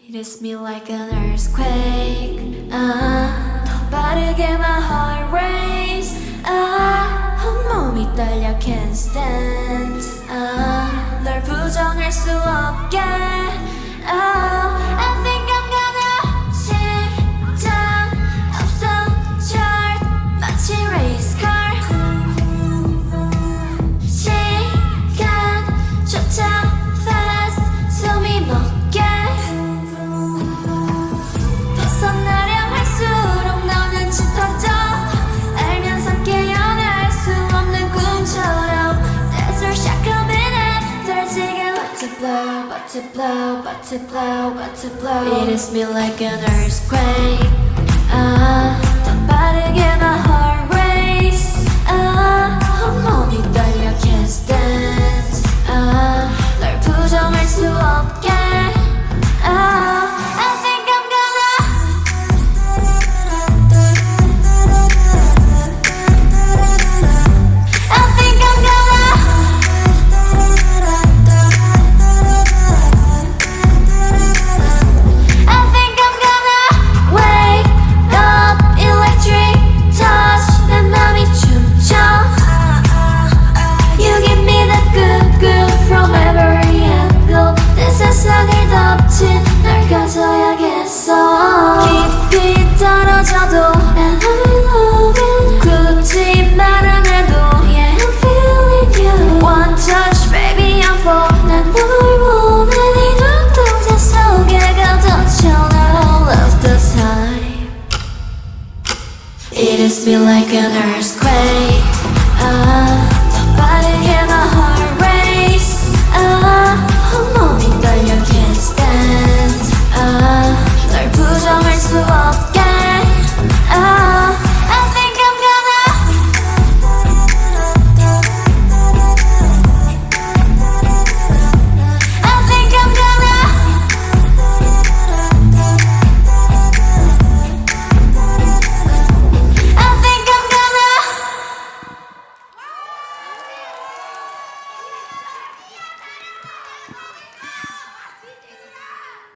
It hits me like an earthquake. 더 빠르게 my heart race. 온몸이 떨려 can't stand. 널 부정할 수 없게. I think I'm gonna 심장 없어 chart 마치 race car. 시간조차 fast 숨이 멎게. 벗어나려 할수록 너는 짙어져. 알면서 깨어날 수 없는 꿈처럼. Desert shot coming after 지금 But to blow, but to blow, but to blow, but to blow. It hits me like an earthquake. 더 빠르게 my heart race. 온몸이 떨려 can't stand. 널 부정할 수 없게. I think I'm I think I'm I think I'm gonna wake up electric touch. 내 맘이 춤춰. You give me that good good from every angle. 내 세상을 덮친 널 가져야겠어. 깊이 떨어져도 And I love it. 굳이 말 안 해도 Yeah, I'm feeling you. One touch baby I'm fall. 난 널 원해. 네 눈동자 속에 가둬져 날 all of the time. It hits me like an earthquake.